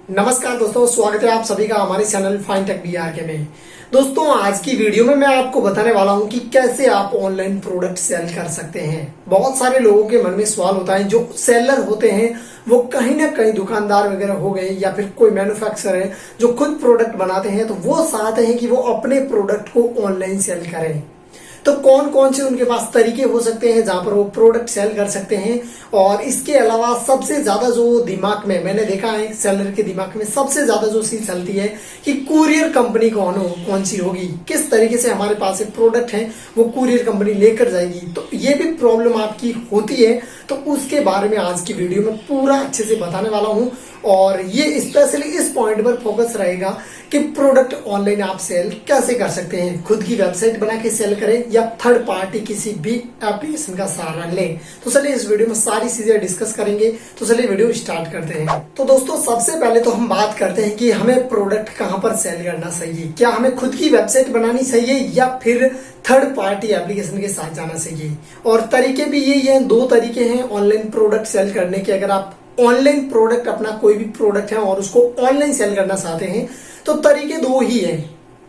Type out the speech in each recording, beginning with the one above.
नमस्कार दोस्तों, स्वागत है आप सभी का हमारे चैनल फाइन टेक बिहार के में। दोस्तों, आज की वीडियो में मैं आपको बताने वाला हूं कि कैसे आप ऑनलाइन प्रोडक्ट सेल कर सकते हैं। बहुत सारे लोगों के मन में सवाल होता है, जो सेलर होते हैं वो कहीं ना कहीं दुकानदार वगैरह हो गए या फिर कोई मैन्युफैक्चरर है जो खुद प्रोडक्ट बनाते हैं, तो वो चाहते हैं कि वो अपने प्रोडक्ट को ऑनलाइन सेल करें। तो कौन कौन से उनके पास तरीके हो सकते हैं जहां पर वो प्रोडक्ट सेल कर सकते हैं। और इसके अलावा सबसे ज्यादा जो दिमाग में मैंने देखा है, सेलर के दिमाग में सबसे ज्यादा जो चीज चलती है कि कुरियर कंपनी कौन सी होगी, किस तरीके से हमारे पास एक प्रोडक्ट है वो कुरियर कंपनी लेकर जाएगी। तो ये भी प्रॉब्लम आपकी होती है, तो उसके बारे में आज की वीडियो में पूरा अच्छे से बताने वाला हूं। और ये स्पेशली इस पॉइंट पर फोकस रहेगा कि प्रोडक्ट ऑनलाइन आप सेल कैसे कर सकते हैं। खुद की वेबसाइट बना के सेल करें या थर्ड पार्टी किसी भी एप्लीकेशन का सहारा लें। तो चलिए इस वीडियो में सारी चीजें डिस्कस करेंगे। तो चलिए वीडियो स्टार्ट करते हैं। तो दोस्तों, सबसे पहले तो हम बात करते हैं कि हमें प्रोडक्ट कहां पर सेल करना चाहिए। क्या हमें खुद की वेबसाइट बनानी चाहिए या फिर थर्ड पार्टी एप्लीकेशन के साथ जाना चाहिए। और तरीके भी यही है, दो तरीके हैं ऑनलाइन प्रोडक्ट सेल करने के। अगर आप ऑनलाइन प्रोडक्ट, अपना कोई भी प्रोडक्ट है और उसको ऑनलाइन सेल करना चाहते हैं तो तरीके दो ही हैं।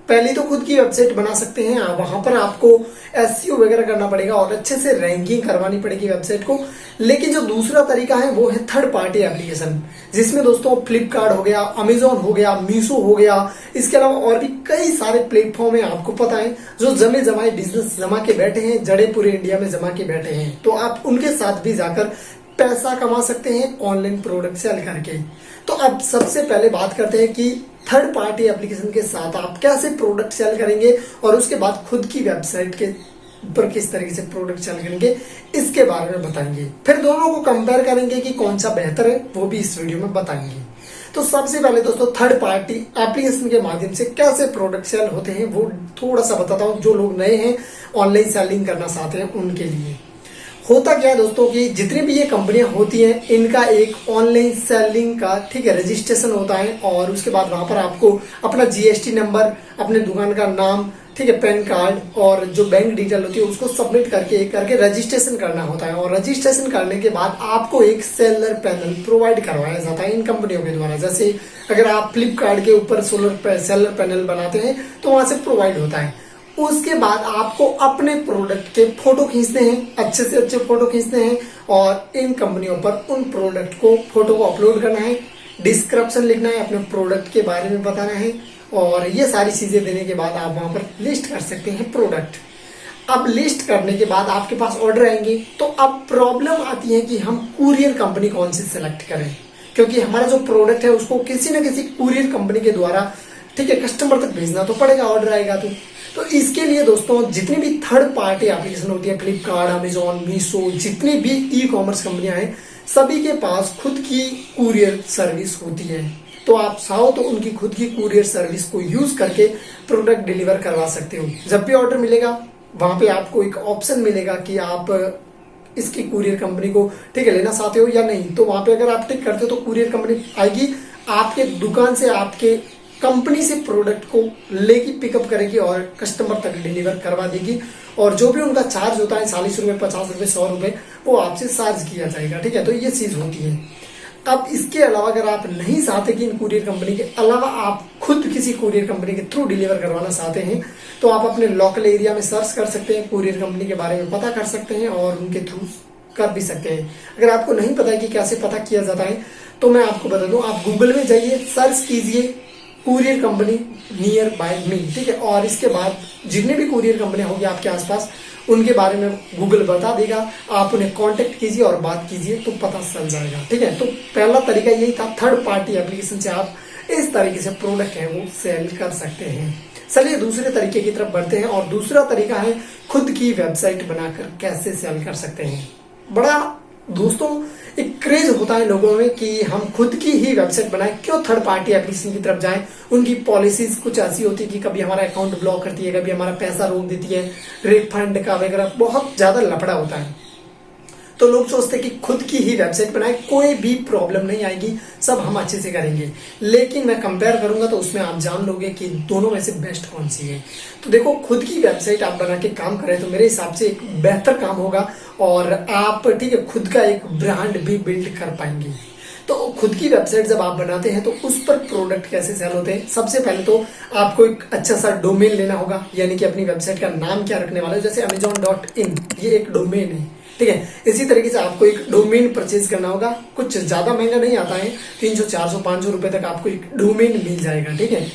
पहले तो खुद की वेबसाइट बना सकते हैं, वहां पर आपको एसईओ वगैरह करना पड़ेगा और अच्छे से रैंकिंग करवानी पड़ेगी वेबसाइट को। लेकिन जो दूसरा तरीका है वो है थर्ड पार्टी एप्लीकेशन, जिसमें दोस्तों फ्लिपकार्ट हो गया, अमेजोन हो गया, मीशो हो गया, इसके अलावा और भी कई सारे प्लेटफॉर्म है, आपको पता है, जो जमे जमाए बिजनेस जमा के बैठे हैं, जड़े पूरे इंडिया में जमा के बैठे हैं। तो आप उनके साथ भी जाकर पैसा कमा सकते हैं ऑनलाइन प्रोडक्ट सेल करके। तो अब सबसे पहले बात करते हैं कि थर्ड पार्टी एप्लीकेशन के साथ आप कैसे प्रोडक्ट सेल करेंगे और उसके बाद खुद की वेबसाइट के ऊपर किस तरीके से प्रोडक्ट सेल करेंगे, इसके बारे में बताएंगे। फिर दोनों को कंपेयर करेंगे कि कौन सा बेहतर है, वो भी इस वीडियो में बताएंगे। तो सबसे पहले दोस्तों, थर्ड पार्टी एप्लीकेशन के माध्यम से कैसे प्रोडक्ट सेल होते हैं वो थोड़ा सा बताता हूँ। जो लोग नए हैं, ऑनलाइन सेलिंग करना चाहते हैं, उनके लिए होता क्या है दोस्तों कि जितनी भी ये कंपनियां होती हैं, इनका एक ऑनलाइन सेलिंग का रजिस्ट्रेशन होता है। और उसके बाद वहां पर आपको अपना जीएसटी नंबर, अपने दुकान का नाम, पैन कार्ड और जो बैंक डिटेल होती है उसको सबमिट करके रजिस्ट्रेशन करना होता है। और रजिस्ट्रेशन करने के बाद आपको एक सेलर पैनल प्रोवाइड करवाया जाता है इन कंपनियों के द्वारा। जैसे अगर आप फ्लिपकार्ट के ऊपर सेलर पैनल बनाते हैं तो वहां से प्रोवाइड होता है। उसके बाद आपको अपने प्रोडक्ट के फोटो खींचते हैं, अच्छे से अच्छे फोटो खींचते हैं और इन कंपनियों पर उन प्रोडक्ट को, फोटो को अपलोड करना है, डिस्क्रिप्शन लिखना है, अपने प्रोडक्ट के बारे में बताना है। और ये सारी चीजें देने के बाद आप वहां पर लिस्ट कर सकते हैं प्रोडक्ट। अब लिस्ट करने के बाद आपके पास ऑर्डर आएंगे। तो अब प्रॉब्लम आती है कि हम कुरियर कंपनी कौन सी सिलेक्ट करें, क्योंकि हमारा जो प्रोडक्ट है उसको किसी न किसी कुरियर कंपनी के द्वारा कस्टमर तक भेजना तो पड़ेगा, ऑर्डर आएगा तो इसके लिए दोस्तों, जितनी भी थर्ड पार्टी एप्लीकेशन होती है, फ्लिपकार्ट, अमेजोन, मीशो, जितनी भी ई कॉमर्स कंपनियां हैं, सभी के पास खुद की कुरियर सर्विस होती है। तो आप चाहो तो उनकी खुद की कुरियर सर्विस को यूज करके प्रोडक्ट डिलीवर करवा सकते हो। जब भी ऑर्डर मिलेगा वहां पे आपको एक ऑप्शन मिलेगा कि आप इसकी कुरियर कंपनी को लेना चाहते हो या नहीं। तो वहां पे अगर आप टिक करते हो तो कुरियर कंपनी आएगी, आपके दुकान से, आपके कंपनी से प्रोडक्ट को लेके पिकअप करेगी और कस्टमर तक डिलीवर करवा देगी। और जो भी उनका चार्ज होता है, 40 रुपए, 50 रुपए, 100 रुपए, वो आपसे चार्ज किया जाएगा। तो ये चीज होती है। अब इसके अलावा अगर आप नहीं चाहते कि इन कुरियर कंपनी के अलावा आप खुद किसी कुरियर कंपनी के थ्रू डिलीवर करवाना चाहते हैं, तो आप अपने लोकल एरिया में सर्च कर सकते हैं, कुरियर कंपनी के बारे में पता कर सकते हैं और उनके थ्रू कर भी सकते हैं। अगर आपको नहीं पता है कि कैसे पता किया जाता है तो मैं आपको बता दूं, आप गूगल में जाइए, सर्च कीजिए कुरियर कंपनी नियर बाय मी, और इसके बाद जितने भी कुरियर कंपनियां होगी आपके आसपास, उनके बारे में गूगल बता देगा। आप उन्हें कांटेक्ट कीजिए और बात कीजिए तो पता चल जाएगा। तो पहला तरीका यही था, थर्ड पार्टी एप्लीकेशन से आप इस तरीके से प्रोडक्ट है वो सेल कर सकते हैं। चलिए दूसरे तरीके की तरफ बढ़ते हैं और दूसरा तरीका है खुद की वेबसाइट बनाकर कैसे सेल कर सकते हैं। बड़ा दोस्तों एक क्रेज होता है लोगों में कि हम खुद की ही वेबसाइट बनाएं, क्यों थर्ड पार्टी एप्लीकेशन की तरफ जाएं। उनकी पॉलिसीज कुछ ऐसी होती है कि कभी हमारा अकाउंट ब्लॉक करती है, कभी हमारा पैसा रोक देती है, रिफंड का वगैरह बहुत ज्यादा लफड़ा होता है। तो लोग सोचते हैं कि खुद की ही वेबसाइट बनाए, कोई भी प्रॉब्लम नहीं आएगी, सब हम अच्छे से करेंगे। लेकिन मैं कंपेयर करूंगा तो उसमें आप जान लोगे कि दोनों में से बेस्ट कौन सी है। तो देखो, खुद की वेबसाइट आप बना के काम करें तो मेरे हिसाब से एक बेहतर काम होगा और आप खुद का एक ब्रांड भी बिल्ड कर पाएंगे। तो खुद की वेबसाइट जब आप बनाते हैं तो उस पर प्रोडक्ट कैसे सेल होते हैं, सबसे पहले तो आपको एक अच्छा सा डोमेन लेना होगा, यानी कि अपनी वेबसाइट का नाम क्या रखने वाले हो। जैसे amazon.in ये एक डोमेन है, ठीक है। इसी तरीके से आपको एक डोमेन परचेज करना होगा, कुछ ज्यादा महंगा नहीं आता है, 300 400 500 रुपए तक आपको एक डोमेन मिल जाएगा, ठीक है।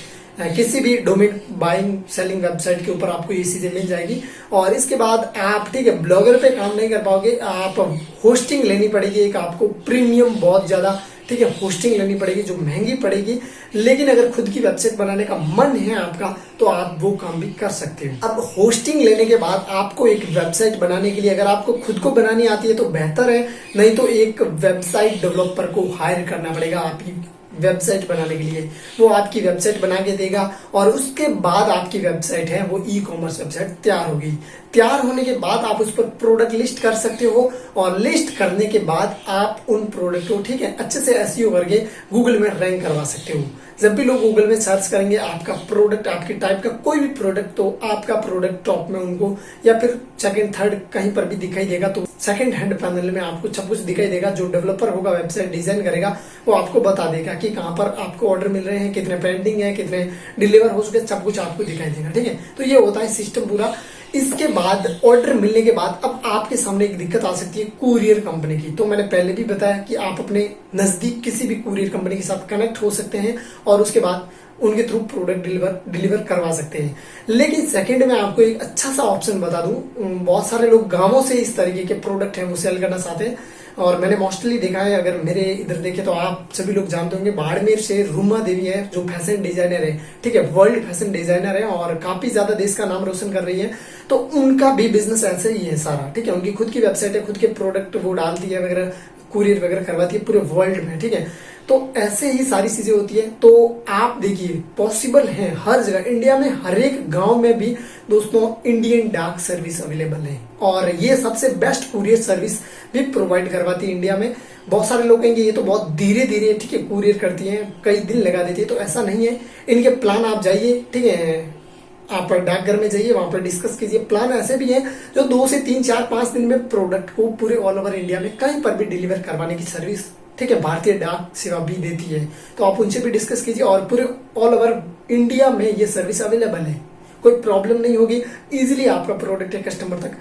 किसी भी डोमेन बाइंग सेलिंग वेबसाइट के ऊपर आपको ये चीजें मिल जाएगी। और इसके बाद आप, ठीक है, ब्लॉगर पे काम नहीं कर पाओगे, आप होस्टिंग लेनी पड़ेगी, एक आपको प्रीमियम बहुत ज्यादा, ठीक है, होस्टिंग लेनी पड़ेगी जो महंगी पड़ेगी। लेकिन अगर खुद की वेबसाइट बनाने का मन है आपका तो आप वो काम भी कर सकते हो। अब होस्टिंग लेने के बाद आपको एक वेबसाइट बनाने के लिए अगर आपको खुद को बनानी आती है तो बेहतर है, नहीं तो एक वेबसाइट डेवलपर को हायर करना पड़ेगा आपकी वेबसाइट बनाने के लिए। वो आपकी वेबसाइट बना के देगा और उसके बाद आपकी वेबसाइट है वो ई कॉमर्स वेबसाइट तैयार होगी। तैयार होने के बाद आप उस पर प्रोडक्ट लिस्ट कर सकते हो और लिस्ट करने के बाद आप उन प्रोडक्ट को, ठीक है, अच्छे से एसईओ करके गूगल में रैंक करवा सकते हो। जब भी लोग गूगल में सर्च करेंगे आपका प्रोडक्ट, आपकी टाइप का कोई भी प्रोडक्ट, तो आपका प्रोडक्ट टॉप में उनको या फिर सेकंड थर्ड कहीं पर भी दिखाई देगा। तो सेकंड हैंड पैनल में आपको सब कुछ दिखाई देगा। जो डेवलपर होगा, वेबसाइट डिजाइन करेगा, वो आपको बता देगा कि कहाँ पर आपको ऑर्डर मिल रहे हैं, कितने पेंडिंग है, कितने डिलीवर हो चुके, सब कुछ आपको दिखाई देगा, ठीक है। तो ये होता है सिस्टम पूरा। इसके बाद ऑर्डर मिलने के बाद अब आपके सामने एक दिक्कत आ सकती है कुरियर कंपनी की। तो मैंने पहले भी बताया कि आप अपने नजदीक किसी भी कुरियर कंपनी के साथ कनेक्ट हो सकते हैं और उसके बाद उनके थ्रू प्रोडक्ट डिलीवर करवा सकते हैं। लेकिन सेकंड में आपको एक अच्छा सा ऑप्शन बता दूं, बहुत सारे लोग गांवों से इस तरीके के प्रोडक्ट हैं वो सेल करना चाहते हैं और मैंने मोस्टली देखा है, अगर मेरे इधर देखे तो आप सभी लोग जानते होंगे, बाड़मेर से रूमा देवी है जो फैशन डिजाइनर है, ठीक है, वर्ल्ड फैशन डिजाइनर है और काफी ज्यादा देश का नाम रोशन कर रही है। तो उनका भी बिजनेस ऐसे ही है सारा, ठीक है। उनकी खुद की वेबसाइट है, खुद के प्रोडक्ट वो डालती है वगैरह, कुरियर वगैरह करवाती है पूरे वर्ल्ड में, ठीक है। तो ऐसे ही सारी चीजें होती है। तो आप देखिए पॉसिबल है हर जगह, इंडिया में हर एक गांव में भी दोस्तों इंडियन डाक सर्विस अवेलेबल है और ये सबसे बेस्ट कुरियर सर्विस भी प्रोवाइड करवाती है इंडिया में। बहुत सारे लोग कहेंगे ये तो बहुत धीरे धीरे, ठीक है, कुरियर करती है, कई दिन लगा देती है, तो ऐसा नहीं है। इनके प्लान आप जाइए, ठीक है, आप डाकघर में जाइए, वहां पर डिस्कस कीजिए। प्लान ऐसे भी है जो 2 से 3 4 5 दिन में प्रोडक्ट को पूरे ऑल ओवर इंडिया में कहीं पर भी डिलीवर करवाने की सर्विस, ठीक है, भारतीय डाक सेवा भी देती है। तो आप उनसे भी डिस्कस कीजिए और पूरे ऑल ओवर इंडिया में ये सर्विस अवेलेबल है, कोई प्रॉब्लम नहीं होगी, इजीली आपका प्रोडक्ट कस्टमर तक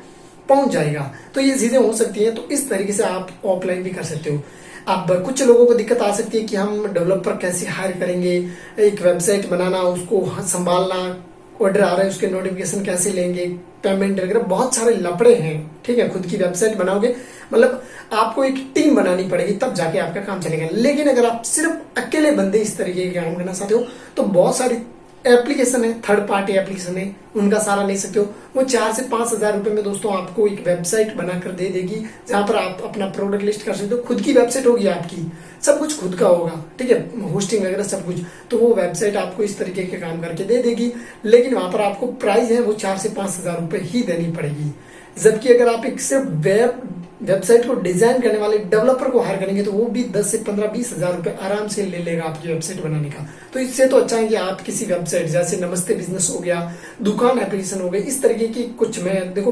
पहुंच जाएगा। तो ये चीजें हो सकती हैं। तो इस तरीके से आप ऑफलाइन भी कर सकते हो। अब कुछ लोगों को दिक्कत आ सकती है कि हम डेवलपर कैसे हायर करेंगे, एक वेबसाइट बनाना, उसको संभालना, ऑर्डर आ रहा है उसके नोटिफिकेशन कैसे लेंगे, पेमेंट वगैरह, बहुत सारे लफड़े हैं, ठीक है। खुद की वेबसाइट बनाओगे मतलब आपको एक टीम बनानी पड़ेगी तब जाके आपका काम चलेगा। लेकिन अगर आप सिर्फ अकेले बंदे इस तरीके के काम करना चाहते हो तो बहुत सारी एप्लीकेशन है, थर्ड पार्टी एप्लीकेशन है, उनका सारा ले सकते हो। वो 4 से 5 हजार रुपए में दोस्तों आपको एक वेबसाइट बनाकर दे देगी जहां पर आप अपना प्रोडक्ट लिस्ट कर सकते हो। खुद की वेबसाइट होगी आपकी, सब कुछ खुद का होगा, ठीक है, होस्टिंग वगैरह सब कुछ। तो वो वेबसाइट आपको इस तरीके के काम करके दे देगी। लेकिन वहां पर आपको प्राइस है वो 4 से 5 हजार रुपए ही देनी पड़ेगी। जबकि अगर आप एक सिर्फ वेबसाइट को डिजाइन करने वाले डेवलपर को हायर करेंगे तो वो भी 10 से 15-20 हजार रुपए आराम से ले लेगा आपकी वेबसाइट बनाने का। तो इससे तो अच्छा है कि आप किसी वेबसाइट जैसे नमस्ते बिजनेस हो गया, दुकान एप्लीकेशन हो गई, इस तरीके की कुछ, मैं देखो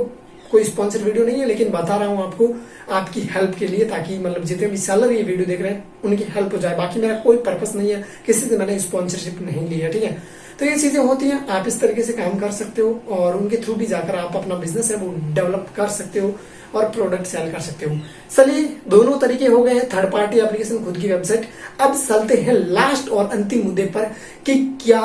कोई स्पॉन्सर वीडियो नहीं है लेकिन बता रहा हूँ आपको आपकी हेल्प के लिए, ताकि मतलब जितने भी सेलर ये वीडियो देख रहे हैं उनकी हेल्प हो जाए। बाकी मेरा कोई पर्पस नहीं है, किसी से मैंने स्पॉन्सरशिप नहीं ली है, ठीक है। तो ये चीजें होती हैं, आप इस तरीके से काम कर सकते हो और उनके थ्रू भी जाकर आप अपना बिजनेस है वो डेवलप कर सकते हो और प्रोडक्ट सेल कर सकते हो। चलिए दोनों तरीके हो गए हैं, थर्ड पार्टी एप्लीकेशन, खुद की वेबसाइट। अब चलते हैं लास्ट और अंतिम मुद्दे पर कि क्या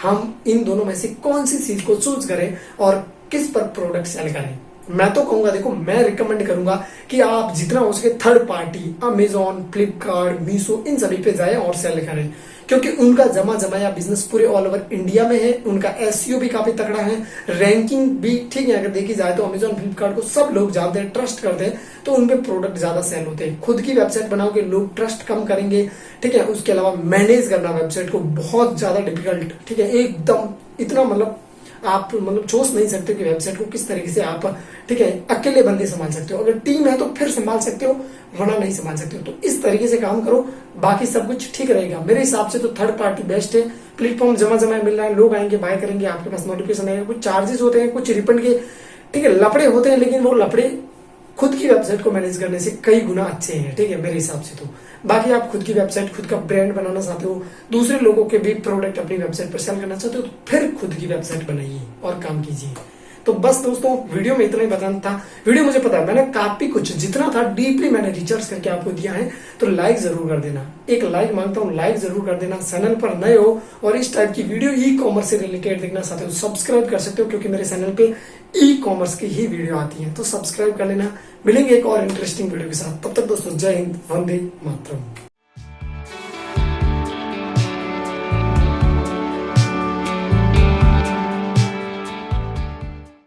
हम इन दोनों में से कौन सी चीज को चूज करें और किस पर प्रोडक्ट सेल करें। मैं तो कहूंगा, देखो मैं रिकमेंड करूंगा कि आप जितना हो सके third party, Amazon, Flipkart, Meesho, इन सभी पे जाएं और सेल करें, क्योंकि उनका जमा जमाया बिजनेस पूरे ऑल ओवर इंडिया में है। उनका एसईओ भी काफी तगड़ा है, रैंकिंग भी ठीक है। अगर देखी जाए तो अमेजॉन, फ्लिपकार्ट को सब लोग जानते हैं, ट्रस्ट करते हैं, तो उनपे प्रोडक्ट ज्यादा सेल होते हैं। खुद की वेबसाइट बनाओगे लोग ट्रस्ट कम करेंगे, ठीक है। उसके अलावा मैनेज करना वेबसाइट को बहुत ज्यादा डिफिकल्ट, ठीक है, एकदम इतना मतलब आप मतलब सोच नहीं सकते कि वेबसाइट को किस तरीके से आप, ठीक है, अकेले बंदे संभाल सकते हो। अगर टीम है तो फिर संभाल सकते हो, वरना नहीं संभाल सकते हो। तो इस तरीके से काम करो, बाकी सब कुछ ठीक रहेगा। मेरे हिसाब से तो थर्ड पार्टी बेस्ट है। प्लेटफॉर्म जमा जमा मिल रहा है, लोग आएंगे, बाय करेंगे, आपके पास नोटिफिकेशन आएगा, कुछ चार्जेस होते हैं, कुछ रिफंड के, ठीक है, लफड़े होते हैं, लेकिन वो लफड़े खुद की वेबसाइट को मैनेज करने से कई गुना अच्छे हैं, ठीक है, मेरे हिसाब से। तो बाकी आप खुद की वेबसाइट, खुद का ब्रांड बनाना चाहते हो, दूसरे लोगों के भी प्रोडक्ट अपनी वेबसाइट पर सेल करना चाहते हो, तो फिर खुद की वेबसाइट बनाइए और काम कीजिए। तो बस दोस्तों, वीडियो में इतना ही बताना था। वीडियो मुझे पता है मैंने काफी कुछ, जितना था डीपली मैंने रिसर्च करके आपको दिया है, तो लाइक जरूर कर देना। एक लाइक मांगता हूँ, लाइक जरूर कर देना। चैनल पर नए हो और इस टाइप की वीडियो ई कॉमर्स से रिलेटेड देखना चाहते हो, सब्सक्राइब कर सकते हो, क्योंकि मेरे चैनल पे ई कॉमर्स की ही वीडियो आती है, तो सब्सक्राइब कर लेना। मिलेंगे एक और इंटरेस्टिंग वीडियो के साथ, तब तक दोस्तों जय हिंद, वंदे मातरम।